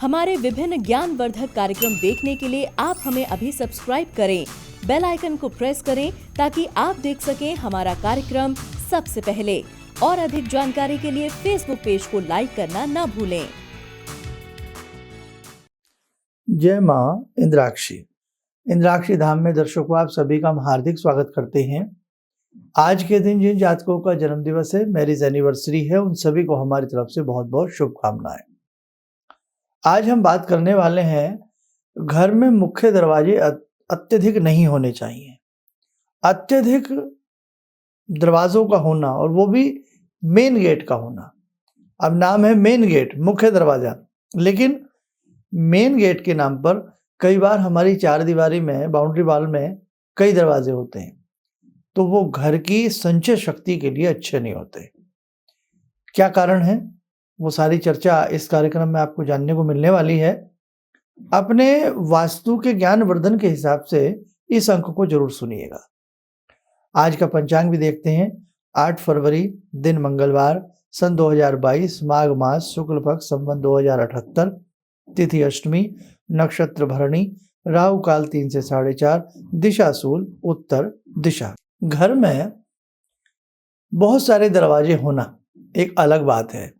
हमारे विभिन्न ज्ञानवर्धक कार्यक्रम देखने के लिए आप हमें अभी सब्सक्राइब करें, बेल आइकन को प्रेस करें ताकि आप देख सकें हमारा कार्यक्रम सबसे पहले। और अधिक जानकारी के लिए फेसबुक पेज को लाइक करना न भूलें। जय मां इंद्राक्षी। इंद्राक्षी धाम में दर्शकों आप सभी का हम हार्दिक स्वागत करते हैं। आज के दिन जिन जातकों का जन्म दिवस है, मैरिज एनिवर्सरी है, उन सभी को हमारी तरफ से बहुत बहुत शुभकामनाएं। आज हम बात करने वाले हैं, घर में मुख्य दरवाजे अत्यधिक नहीं होने चाहिए। अत्यधिक दरवाजों का होना, और वो भी मेन गेट का होना। अब नाम है मेन गेट, मुख्य दरवाजा, लेकिन मेन गेट के नाम पर कई बार हमारी चार दीवारी में, बाउंड्री वॉल में कई दरवाजे होते हैं, तो वो घर की संचय शक्ति के लिए अच्छे नहीं होते। क्या कारण है, वो सारी चर्चा इस कार्यक्रम में आपको जानने को मिलने वाली है। अपने वास्तु के ज्ञान वर्धन के हिसाब से इस अंक को जरूर सुनिएगा। आज का पंचांग भी देखते हैं। 8 फरवरी, दिन मंगलवार, सन 2022, माघ मास, शुक्ल पक्ष, संवत 2078, तिथि अष्टमी, नक्षत्र भरणी, राहु काल 3 से 4:30, दिशा शूल उत्तर दिशा। घर में बहुत सारे दरवाजे होना एक अलग बात है।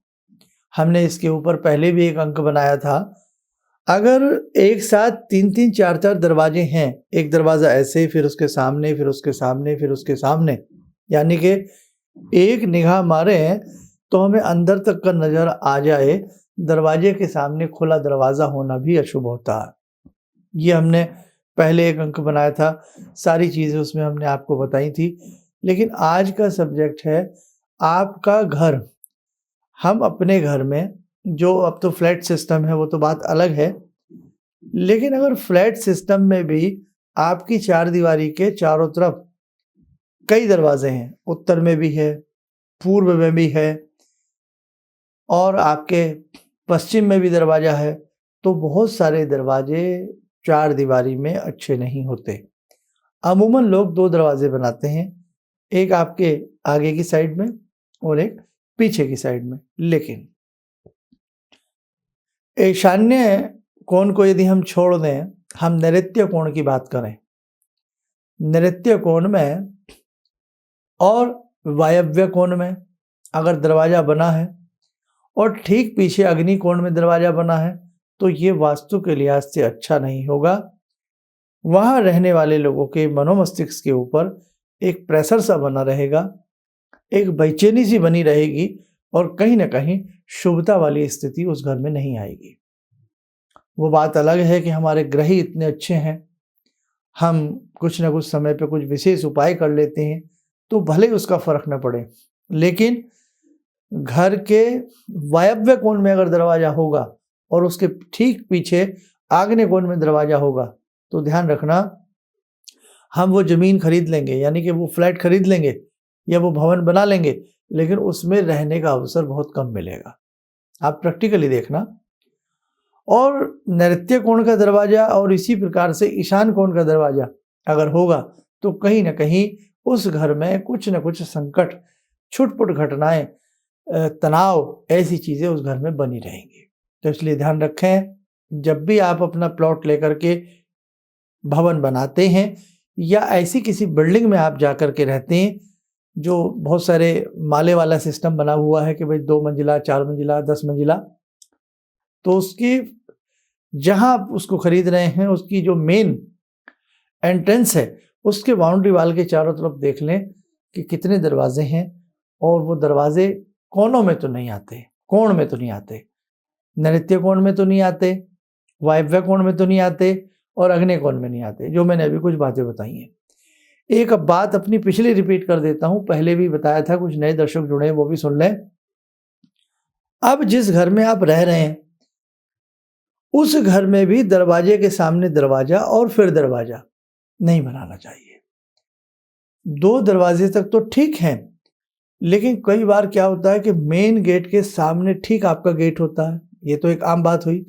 हमने इसके ऊपर पहले भी एक अंक बनाया था। अगर एक साथ 3-3, 4-4 दरवाजे हैं, एक दरवाजा ऐसे, फिर उसके सामने, फिर उसके सामने, फिर उसके सामने, यानी कि एक निगाह मारे तो हमें अंदर तक का नजर आ जाए, दरवाजे के सामने खुला दरवाजा होना भी अशुभ होता है। ये हमने पहले एक अंक बनाया था, सारी चीजें उसमें हमने आपको बताई थी। लेकिन आज का सब्जेक्ट है आपका घर। हम अपने घर में, जो अब तो फ्लैट सिस्टम है वो तो बात अलग है, लेकिन अगर फ्लैट सिस्टम में भी आपकी चार दीवारी के चारों तरफ कई दरवाजे हैं, उत्तर में भी है, पूर्व में भी है, और आपके पश्चिम में भी दरवाजा है, तो बहुत सारे दरवाजे चार दीवारी में अच्छे नहीं होते। अमूमन लोग 2 दरवाजे बनाते हैं, एक आपके आगे की साइड में और एक पीछे की साइड में। लेकिन ईशान्य कोण को यदि हम छोड़ दें, हम नैऋत्य कोण की बात करें, नैऋत्य कोण में और वायव्य कोण में अगर दरवाजा बना है और ठीक पीछे अग्नि कोण में दरवाजा बना है, तो ये वास्तु के लिहाज से अच्छा नहीं होगा। वहां रहने वाले लोगों के मनोमस्तिष्क के ऊपर एक प्रेशर सा बना रहेगा, एक बेचैनी सी बनी रहेगी, और कहीं ना कहीं शुभता वाली स्थिति उस घर में नहीं आएगी। वो बात अलग है कि हमारे ग्रह ही इतने अच्छे हैं, हम कुछ ना कुछ समय पे कुछ विशेष उपाय कर लेते हैं, तो भले उसका फर्क न पड़े। लेकिन घर के वायव्य कोण में अगर दरवाजा होगा और उसके ठीक पीछे आग्नेय कोण में दरवाजा होगा, तो ध्यान रखना, हम वो जमीन खरीद लेंगे, यानी कि वो फ्लैट खरीद लेंगे या वो भवन बना लेंगे, लेकिन उसमें रहने का अवसर बहुत कम मिलेगा। आप प्रैक्टिकली देखना। और नैऋत्य कोण का दरवाजा और इसी प्रकार से ईशान कोण का दरवाजा अगर होगा, तो कहीं ना कहीं उस घर में कुछ न कुछ संकट, छुटपुट घटनाएं, तनाव, ऐसी चीजें उस घर में बनी रहेंगी। तो इसलिए ध्यान रखें, जब भी आप अपना प्लॉट लेकर के भवन बनाते हैं या ऐसी किसी बिल्डिंग में आप जाकर के रहते हैं जो बहुत सारे माले वाला सिस्टम बना हुआ है कि भाई 2 मंजिला, 4 मंजिला, 10 मंजिला, तो उसकी जहां आप उसको खरीद रहे हैं, उसकी जो मेन एंट्रेंस है, उसके बाउंड्री वाल के चारों तरफ देख लें कि कितने दरवाजे हैं, और वो दरवाजे कोनों में तो नहीं आते, कोण में तो नहीं आते, नैऋत्य कोण में तो नहीं आते, वायव्य कोण में तो नहीं आते, और आग्नेय कोण में नहीं आते, जो मैंने अभी कुछ बातें बताई हैं। एक अब बात अपनी पिछली रिपीट कर देता हूं, पहले भी बताया था, कुछ नए दर्शक जुड़े हैं वो भी सुन लें। अब जिस घर में आप रह रहे हैं, उस घर में भी दरवाजे के सामने दरवाजा और फिर दरवाजा नहीं बनाना चाहिए। 2 दरवाजे तक तो ठीक है, लेकिन कई बार क्या होता है कि मेन गेट के सामने ठीक आपका गेट होता है, ये तो एक आम बात हुई,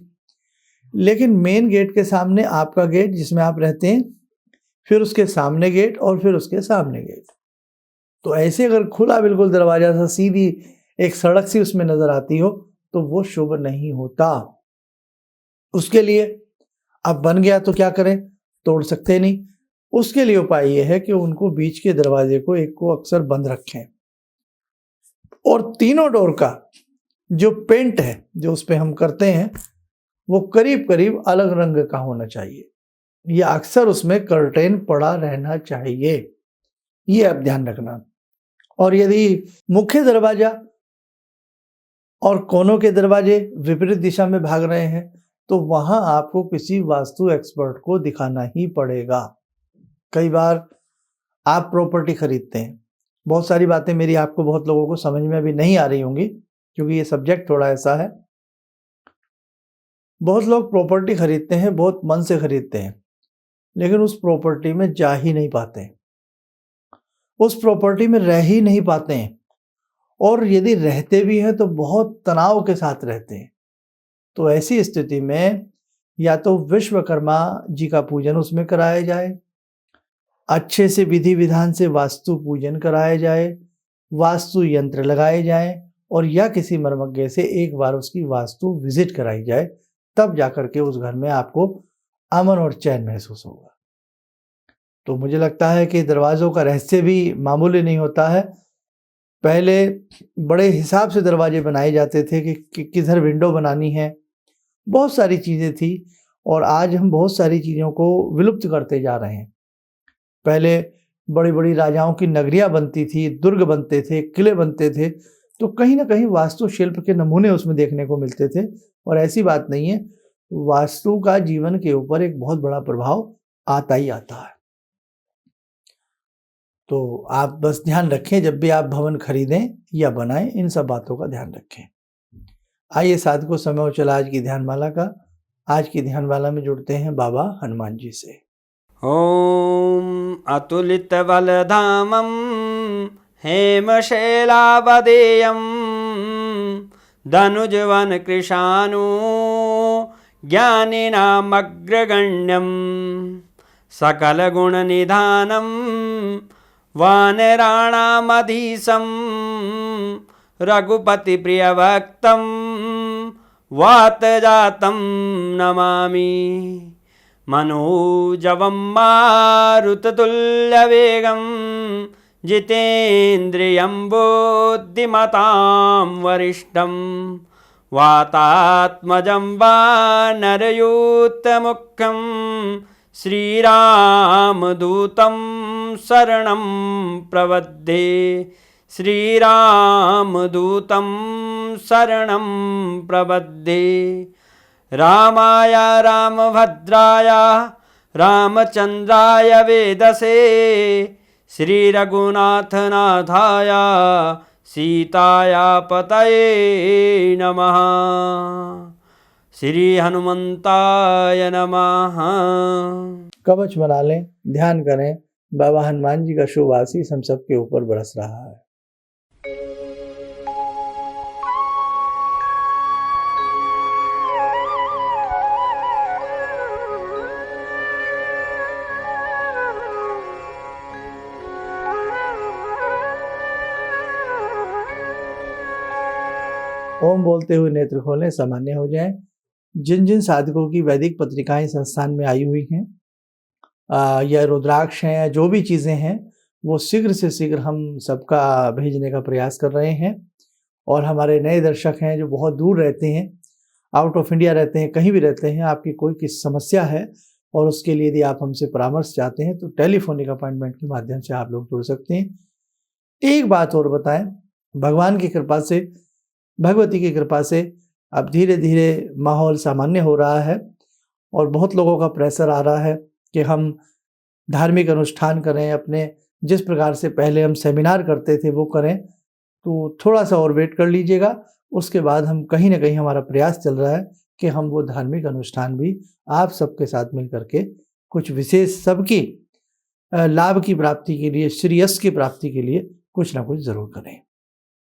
लेकिन मेन गेट के सामने आपका गेट जिसमें आप रहते हैं, फिर उसके सामने गेट और फिर उसके सामने गेट, तो ऐसे अगर खुला बिल्कुल दरवाजा सा, सीधी एक सड़क सी उसमें नजर आती हो, तो वो शुभ नहीं होता। उसके लिए अब बन गया तो क्या करें, तोड़ सकते नहीं। उसके लिए उपाय ये है कि उनको बीच के दरवाजे को एक को अक्सर बंद रखें, और तीनों डोर का जो पेंट है जो उस पे हम करते हैं वो करीब करीब अलग रंग का होना चाहिए, या अक्सर उसमें कर्टेन पड़ा रहना चाहिए, ये आप ध्यान रखना। और यदि मुख्य दरवाजा और कोनों के दरवाजे विपरीत दिशा में भाग रहे हैं तो वहां आपको किसी वास्तु एक्सपर्ट को दिखाना ही पड़ेगा। कई बार आप प्रॉपर्टी खरीदते हैं, बहुत सारी बातें मेरी आपको बहुत लोगों को समझ में अभी नहीं आ रही होंगी क्योंकि ये सब्जेक्ट थोड़ा ऐसा है। बहुत लोग प्रॉपर्टी खरीदते हैं, बहुत मन से खरीदते हैं, लेकिन उस प्रॉपर्टी में जा ही नहीं पाते, उस प्रॉपर्टी में रह ही नहीं पाते हैं, और यदि रहते भी हैं तो बहुत तनाव के साथ रहते हैं। तो ऐसी स्थिति में या तो विश्वकर्मा जी का पूजन उसमें कराया जाए, अच्छे से विधि विधान से वास्तु पूजन कराया जाए, वास्तु यंत्र लगाए जाएं, और या किसी मर्मज्ञ से एक बार उसकी वास्तु विजिट कराई जाए, तब जाकर के उस घर में आपको अमन और चैन महसूस होगा। तो मुझे लगता है कि दरवाज़ों का रहस्य भी मामूली नहीं होता है। पहले बड़े हिसाब से दरवाजे बनाए जाते थे कि किधर विंडो बनानी है, बहुत सारी चीज़ें थी, और आज हम बहुत सारी चीज़ों को विलुप्त करते जा रहे हैं। पहले बड़ी बड़ी राजाओं की नगरियाँ बनती थी, दुर्ग बनते थे, किले बनते थे, तो कहीं ना कहीं वास्तुशिल्प के नमूने उसमें देखने को मिलते थे। और ऐसी बात नहीं है, वास्तु का जीवन के ऊपर एक बहुत बड़ा प्रभाव आता ही आता है। तो आप बस ध्यान रखें, जब भी आप भवन खरीदें या बनाएं, इन सब बातों का ध्यान रखें। आइए साधकों, समय हो चला आज की ध्यानमाला का। आज की ध्यानमाला में जुड़ते हैं बाबा हनुमान जी से। ॐ अतुलितबलधामं हेमशैलावदेयं धनुजवनकृशानु ज्ञानिनामग्रगण्यं सकलगुणनिधानं वानराणामधीशं रघुपतिप्रियभक्तं वातजातं नमामि। मनोजवं मारुततुल्यवेगं जितेन्द्रियं बुद्धिमतां वरिष्ठं वातात्मजं वानरयूथमुख्यं श्रीरामदूतं शरणं प्रपद्ये। श्रीरामदूतं शरणं प्रपद्ये। रामाय रामभद्राय रामचन्द्राय वेदसे श्रीरघुनाथनाथाय सीताया पतये नमः। श्री हनुमंताय नमः। कवच बना लें, ध्यान करें, बाबा हनुमान जी का शुभ आशीष हम सबके ऊपर बरस रहा है। ओम बोलते हुए नेत्र खोलें, सामान्य हो जाएं। जिन जिन साधकों की वैदिक पत्रिकाएं संस्थान में आई हुई हैं, या रुद्राक्ष हैं, या जो भी चीज़ें हैं, वो शीघ्र से शीघ्र हम सबका भेजने का प्रयास कर रहे हैं। और हमारे नए दर्शक हैं जो बहुत दूर रहते हैं, आउट ऑफ इंडिया रहते हैं, कहीं भी रहते हैं, आपकी कोई किस समस्या है और उसके लिए यदि आप हमसे परामर्श चाहते हैं तो टेलीफोनिक अपॉइंटमेंट के माध्यम से आप लोग जुड़ सकते हैं। एक बात और बताएं, भगवान की कृपा से, भगवती की कृपा से अब धीरे धीरे माहौल सामान्य हो रहा है और बहुत लोगों का प्रेशर आ रहा है कि हम धार्मिक अनुष्ठान करें, अपने जिस प्रकार से पहले हम सेमिनार करते थे वो करें। तो थोड़ा सा और वेट कर लीजिएगा, उसके बाद हम कहीं ना कहीं हमारा प्रयास चल रहा है कि हम वो धार्मिक अनुष्ठान भी आप सबके साथ मिल करके कुछ विशेष सबकी लाभ की प्राप्ति के लिए, श्रेयस की प्राप्ति के लिए कुछ ना कुछ जरूर करें।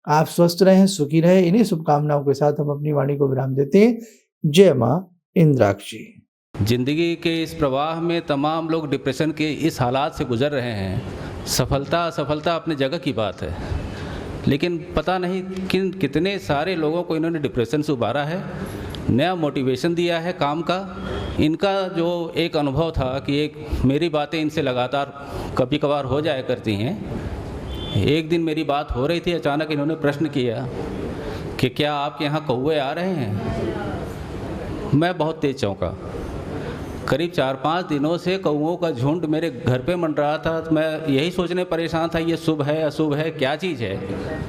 आप स्वस्थ रहें, सुखी रहें, इन्हीं शुभकामनाओं के साथ हम अपनी वाणी को विराम देते हैं। जय माँ इंद्राक्षी। जिंदगी के इस प्रवाह में तमाम लोग डिप्रेशन के इस हालात से गुजर रहे हैं। सफलता असफलता अपनी जगह की बात है, लेकिन पता नहीं कितने सारे लोगों को इन्होंने डिप्रेशन से उबारा है नया मोटिवेशन दिया है काम का। इनका जो एक अनुभव था कि एक मेरी बातें इनसे लगातार कभी कभार हो जाया करती हैं। एक दिन मेरी बात हो रही थी, अचानक इन्होंने प्रश्न किया कि क्या आपके यहाँ कौवे आ रहे हैं। मैं बहुत तेज चौंका। करीब 4-5 दिनों से कौवों का झुंड मेरे घर पे मंडरा था। तो मैं यही सोचने परेशान था, ये शुभ है अशुभ है, क्या चीज़ है।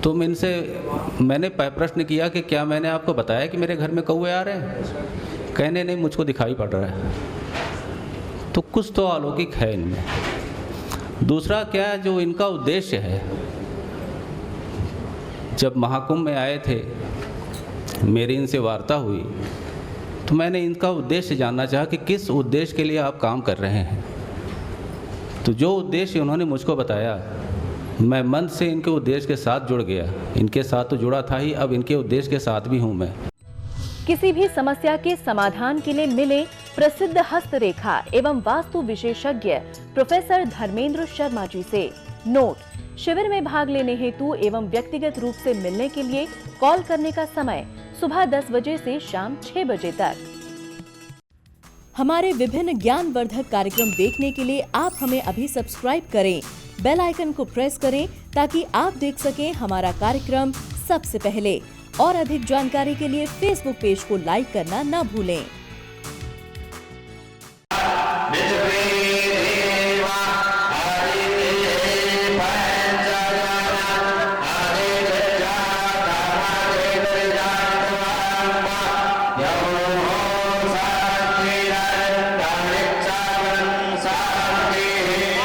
तो मैंने प्रश्न किया कि क्या मैंने आपको बताया कि मेरे घर में कौवे आ रहे हैं। कहने नहीं, मुझको दिखाई पड़ रहा है। तो कुछ तो अलौकिक है इनमें। दूसरा क्या जो इनका उद्देश्य है, जब महाकुंभ में आए थे, मेरी इनसे वार्ता हुई तो मैंने इनका उद्देश्य जानना चाहा कि किस उद्देश्य के लिए आप काम कर रहे हैं। तो जो उद्देश्य उन्होंने मुझको बताया, मैं मन से इनके उद्देश्य के साथ जुड़ गया। इनके साथ तो जुड़ा था ही, अब इनके उद्देश्य के साथ भी हूँ मैं। किसी भी समस्या के समाधान के लिए मिले प्रसिद्ध हस्तरेखा एवं वास्तु विशेषज्ञ प्रोफेसर धर्मेंद्र शर्मा जी से। नोट: शिविर में भाग लेने हेतु एवं व्यक्तिगत रूप से मिलने के लिए कॉल करने का समय सुबह 10 बजे से शाम 6 बजे तक। हमारे विभिन्न ज्ञानवर्धक कार्यक्रम देखने के लिए आप हमें अभी सब्सक्राइब करें, बेल आइकन को प्रेस करें ताकि आप देख सकें हमारा कार्यक्रम सबसे पहले। और अधिक जानकारी के लिए फेसबुक पेज को लाइक करना न भूलें।